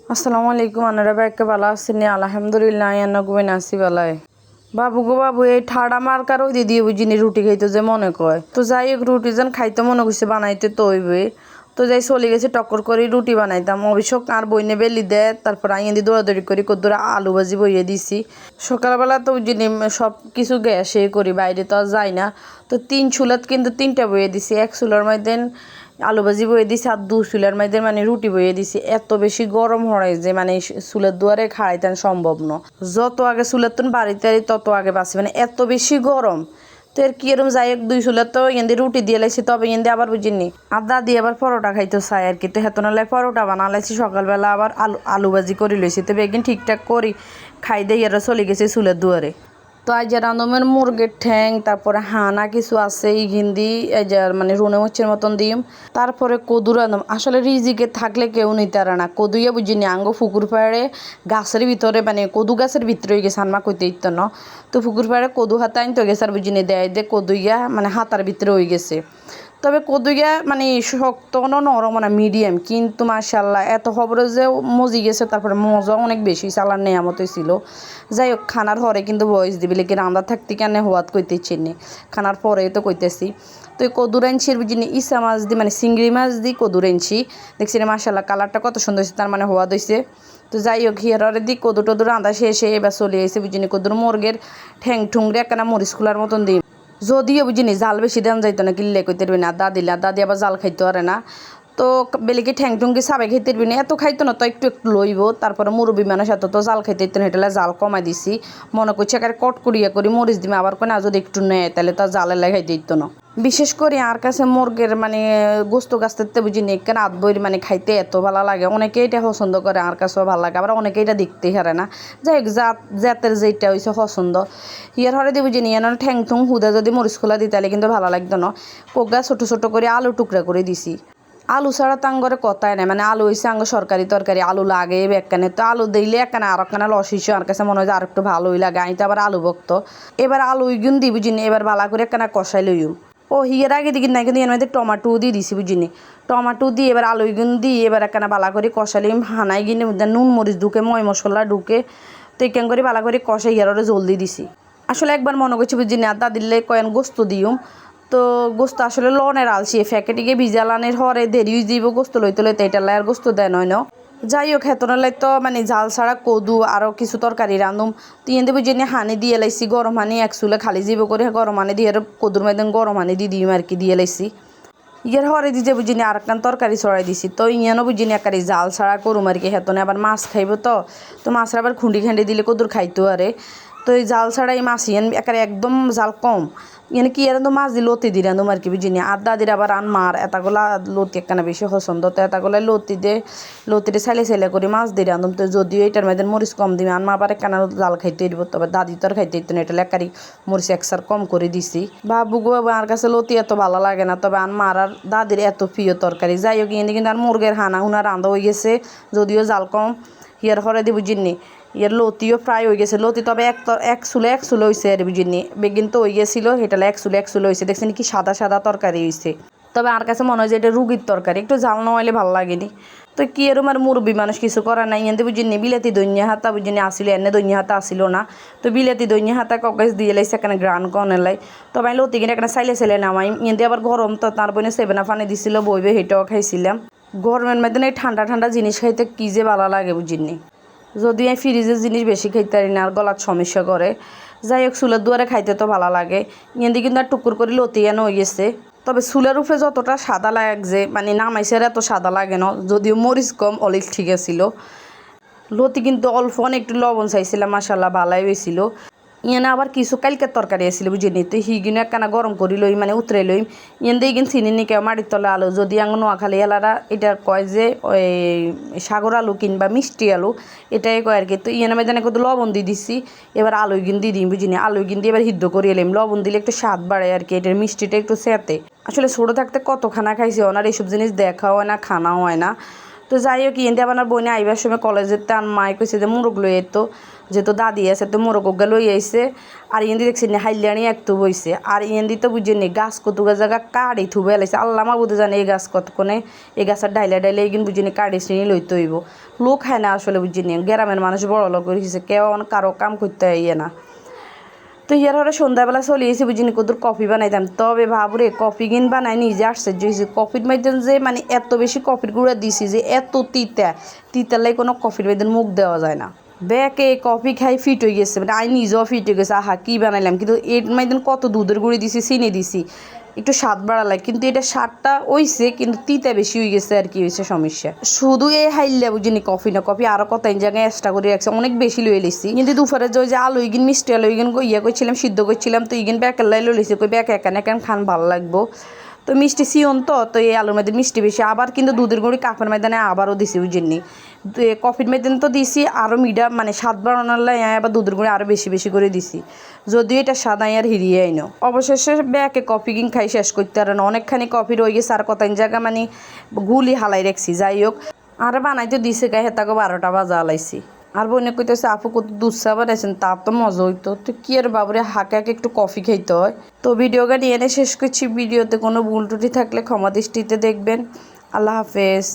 আসসালামু আলাইকুম আনারা ব্যাগকে ভালো আছেন আলহামদুলিল্লাহ গুবেন আসি বালায় বাবু গো বাবু এই ঠাড়া মার কারো দিদি বুঝিনি রুটি খাইতে যে মনে কয় তো যাই হোক রুটি যেন খাইতে মনে করছে বানাইতে তো হইবে তো যাই চলে গেছে টক্কর করে রুটি বানাইতাম অবশ্য আর বইনে বেলি দেয় তারপর আইন দিয়ে দৌড়াদৌড়ি করি কদ্দুরা আলু ভাজি বইয়ে দিছি সকালবেলা তো বুঝিনি সব কিছু গ্যাসে করি বাইরে তো আর যাই না তো 3 চুলাত কিন্তু 3টা বইয়ে দিছি এক চুলার মধ্যে আলু ভাজি বইয়ে দিছি আর 2 চুলার মধ্যে মানে রুটি বইয়ে দিছি এত বেশি গরম হয় যে মানে চুলের দুয়ারে খাড়াইতেন সম্ভব ন যত আগে চুলের তুন বাড়িতে তত আগে বাঁচি মানে এত বেশি গরম তো এর কি এরম যাই হোক 2 চুলের তো এনে রুটি দিয়ে লাইছি তবে এনে আবার বুঝিনি আর দাদি আবার পরোটা খাইতে চাই আর কি তো হেতন লাই পরোটা বানা লাইছি সকালবেলা আবার আলু ভাজি করে লইছি তবে একদিন ঠিকঠাক করি খাই দিয়ে এরা চলে গেছে চুলের দুয়ারে তো আজ রান্ধমের মুরগির ঠ্যাং তারপরে হানা কিছু আছে এই হিন্দি এই মানে রুনে মুচ্ছের মতন দিম তারপরে কদু রান্ধম আসলে রিজিকে থাকলে কেউ নিতে পারে না কদুইয়া বুঝিনি আঙ্গ ফুকুর পাড়ে গাছের ভিতরে মানে কদু গাছের ভিতরে হয়ে গেছে আনমা কইতে ইত্য ন তো ফুকুর পাড়ে কদু হাতে আনতে গেছে আর বুঝিনি দেয় যে কদুইয়া মানে হাতার ভিতরে হয়ে গেছে তবে কদুইয়া মানে শক্ত নরম মানে মিডিয়াম কিন্তু মাশাল্লাহ এত খবরে যে মজি গেছে তারপরে মজা অনেক বেশি চালার নেয়ামত হয়েছিল যাই হোক খানার হরে কিন্তু বয়স দিবি লেকিন রান্না থাকতে কেন হওয়াত কইতে চিনি খানার পরে তো কইতেছি তো এই কদুর আনছির বুঝিনি ইসা মাছ দি মানে চিংড়ি মাছ দি কদুর আনছি দেখছি রে মাশাল্লাহ কালারটা কত সুন্দর হয়েছে তার মানে হওয়া দইছে তো যাই হোক হিয়ারে দি কদু টদুর রান্না শেষে এবার চলে এসে বুঝিনি কদুর মুরগের ঠ্যাং ঠুংরে একখানা মরিচ খোলার মতন দিই যদিও বুঝিনি জাল বেশি দেন যাইতো না কিনলে কইতে পারবি না দাদি আবার জাল খাইতে পারে না তো বেলিকে ঠ্যাং টুঙ্গি সাবে খাইতে পারবি না এত খাইতো না তো একটু একটু লইব তারপরে মুরব্বী মানুষ এত তো জাল খাইতে ইতো হেঁটে জাল কমাই দিছি মনে করছি একেবারে কট করিয়া করি মরিচ দিবে আবার কোনো যদি একটু নেয় তাহলে তো জালে খাইতে ইতো না বিশেষ করে আর কাছে মুরগের মানে গোস্ত গাছতে বুঝিনি কেন আধ বই মানে খাইতে এত ভালো লাগে অনেকে এটা পছন্দ করে আর কাছেও ভালো লাগে আবার অনেকে এটা দেখতেই হারে না যাই হোক জাতের যেটা হয়েছে পছন্দ ইয়ার হরে দিয়ে বুঝিনি এন ঠ্যাং ঠুং হুদা যদি মরিচ খোলা দিই তাহলে কিন্তু ভালো লাগতো না কোগা ছোটো ছোটো করে আলু টুকরা করে দিছি আলু ছাড়া তো আঙ্গরে কথাই নাই মানে আলু হয়েছে আঙ্গ সরকারি তরকারি আলু লাগে একখানে তো আলু দিলে একখানে আর একখানে লসিস আর কাছে মনে হয় যে আর একটু ভালোই লাগে আমি তো আবার আলু বকতো এবার আলু গুন দি বুঝিনি এবার ভালো করে একখানে কষাই লইম ও হিয়ার আগে দিকে নাই কিন্তু এর মধ্যে টমাটো দিয়ে দিছি বুঝিনি টমাটো দিয়ে এবার আলু গুন দিয়ে এবার একখানে ভালো করে কষালিম হানাই গিয়ে নুন মরিচ ঢুকে ময় মশলা ঢুকে তো এখান করে ভালো করে কষাই হিয়ারে জলদি দিছি আসলে একবার মনে করছি বুঝিনি আদা দিলে কয়েন গোস্ত দিউম তো গোস্ত আসলে লনের আলছি ফ্যাকেটিকে ভিজালানের হরে দেরি হয়ে যাব গোস্ত লইতে লইতে এটা লাই আর গোস্ত দেয় নয় না যাই হোক হেতনালাই তো মানে জাল ছাড়া কদু আরও কিছু তরকারি রাঁধুম তিন দেবো যে হানি দিয়ে লাইছি গরম হানি এক চুলে খালি যাব করে গরম হানি দিয়ে কদুর মধ্যে গরম হানি দিয়ে দিম আর কি দিয়ে লাইছি ইয়ার হরে দিয়ে বুঝিনি আর একটা তরকারি ছড়াই দিছি তো ইয়ানো বুঝিনি একারি জাল ছাড়া করুম আর কি হেতনে আবার মাছ খাইব তো মাছের আবার খুঁড়ি খান্ডি দিলে কদুর খাইতো আরে তো এই জাল ছাড়া এই মাছ ইয়ান একারে একদম জাল কম ইয়ানে কি এরা তো মাছ দি লতি দি রাঁধুম আর কি বুঝিনি আর দাদির আবার আন মার এতগুলা লতি একখানা বেশি পছন্দ তো এতগুলা লতিতে ছাইলে করে মাছ দি রাঁধুম তো যদিও এটার মধ্যে মরিচ কম দিবে আর মা আবার একখানা জাল খাইতে দিব তবে দাদি তো আর খাইতে দিত না এটা লেকারি মরিচ একসার কম করে দিছি বাবু গো আমার কাছে লতি এত ভালো লাগে না তবে আর মার আর দাদির এত প্রিয় তরকারি যাই হোক ইয়ে কিন্তু আর মুরগের হানা হুনা রান্ধা হয়ে গেছে যদিও জাল কম হিয়ার হরে দি বুঝিনি ইয়ার লতিও প্রায় হয়ে গেছে লতি তবে এক চুলে হয়েছে আর বুঝিনি বেগিন তো হয়ে গেছিল সেটা এক চুলে হয়েছে দেখছেন কি সাদা সাদা তরকারি হয়েছে তবে আর কাছে মনে হয় যে এটা রুগীর তরকারি একটু জাল না হইলে ভালো লাগেনি তো কি এরম আর মুরব্বী মানুষ কিছু করার নাই এনে বুঝিনি বিলাতি দৈন্য হাতা বুঝিনি আসিল এনে দৈন্য হাতা আসিল না তো বিলাতি দৈন্য হাতা ককাশ দিয়ে লাইছে এখানে গ্রান কনেলাই তবে আমি লতি কিনে এখানে চাইলে নামাই এনে আবার গরম তো তার বইনে সেভেনা পানি দিছিল বইবে সেটাও খাইছিলাম গরমের মধ্যে এই ঠান্ডা ঠান্ডা জিনিস খাইতে কি যে ভালো লাগে বুঝিনি যদি আমি ফ্রিজের জিনিস বেশি খাইতে পারি না আর গলার সমস্যা করে যাই হোক চুলের দুয়ারে খাইতে তো ভালো লাগে এনে কিন্তু আর টুকুর করে লতি এনে হয়ে গেছে তবে চুলের উপরে যতটা সাদা লাগছে মানে নামাইছে এত সাদা লাগে না যদিও মরিচ কম অলিক ঠিক আছিল লতি কিন্তু অল্প একটু লবণ চাইছিলাম মাশাল্লাহ ভালাই হয়েছিল ইয়ানে আবার কিছু কালকের তরকারি আসছিল বুঝিনি তো হিগিনো একখানা গরম করি লই মানে উতরে লইম ইয়ান দিয়ে কিন্তু চিনি নিকে মাটির তলে আলু যদি আঙ নোয়াখালী এলারা এটা কয় যে ওই সাগর আলু কিংবা মিষ্টি আলু এটাই কয় আর কি তো ইয়ানে মেদানে কত লবণ দিয়ে দিছি এবার আলু গিন দিয়ে দিই বুঝিনি আলু গিন দিয়ে এবার সিদ্ধ করে এলাম লবণ দিলে একটু স্বাদ বাড়ে আর কি এটার মিষ্টিটা একটু সেতে আসলে ছোটো থাকতে কত খানা খাইছি ওনার এইসব জিনিস দেখা হয় না খানা হয় না তো যাই হোক ইয়েন্দি আবার বইনে আইবার সময় কলেজের তার মায় কইছে যে মোরগ লই তো যেহেতু দাদি আছে তো মোরগ লই আইছে আর ইয়েন্দি দেখছি নি হাইলানি একটু বইছে আর ইয়েন্দি তো বুঝে নি গাছ কতগা জায়গা কাড়ি থুবে লাইছে আল্লাহ মা বুঝে জানে এই গাছ কতক্ষণে এই গাছের ডাইলে এগিন বুঝে নি কাড়ি শ্রেণী লইতে হইব লোক হয় না আসলে বুঝে নি গ্রামের মানুষ বড় লোক করেছে কেউ কারো কাম করতে ইয়ে না। তো ইয়ার হরে সন্ধ্যাবেলা চলে এসে বুঝিনি কত কফি বানাইতাম তবে ভাবরে কফি কিন বানাই নিজে আশ্চর্য হয়েছি কফির মাধ্যম যে মানে এত বেশি কফির গুঁড়া দিছি যে এত তিতালাই কোনো কফির মাধ্যমে মুখ দেওয়া যায় না। ব্যাকে কফি খাই ফিট হয়ে গেছে মানে আমি নিজেও ফিট হয়ে গেছে আহা কী বানাইলাম কিন্তু এর মাধ্যমে কত দুধের গুঁড়ি দিছি চিনি দিছি একটু স্বাদ বাড়ালাই কিন্তু এটা স্বাদটা হইছে কিন্তু তিতা বেশি হয়ে গেছে আর কি হয়েছে সমস্যা। শুধু এই হাইল্লা বুঝিনি কফি না কফি আরও কত জায়গায় এক্সট্রা করে রাখছে অনেক বেশি লয়ে লিছি কিন্তু দুপুরে যে আলু ইগিন মিষ্টি আলু ইগিন ইয়ে করছিলাম সিদ্ধ করছিলাম তো ইগিন ব্যাকের লাই লিছি কই ব্যাক এখানে খান ভালো লাগবো তো মিষ্টি সিয়ন তো এই আলুর মধ্যে মিষ্টি বেশি আবার কিন্তু দুধের গুঁড়ি কাপের ময়দানে আবারও দিছি বুঝিনি কফির মধ্যে তো দিছি আরও মিডা মানে স্বাদ বাড়ানোর লাই আবার দুধের গুঁড়ি আরও বেশি বেশি করে দিছি যদিও এটা স্বাদ আর হিরিয়ে আইনো অবশেষে ব্যাকে কফি কিন খাই শেষ করতে আর না অনেকখানি কফি রয়ে গেছে আর কত জায়গা মানে গুলি হালাই রাখছি যাই হোক আর বানাইতে দিছে গায়ে হেতাকে 12টা বাজা হালাইছি আর বোনে কইতেছে আপু কত দুধ চা বানাইছেন তার তো মজা হইতো তো কি আর বাবুরে হাঁকে একটু কফি খাইতে হয়। তো ভিডিওটা নিয়ে এনে শেষ করছি ভিডিওতে কোনো ভুল ত্রুটি থাকলে ক্ষমা দৃষ্টিতে দেখবেন। আল্লাহ হাফেজ।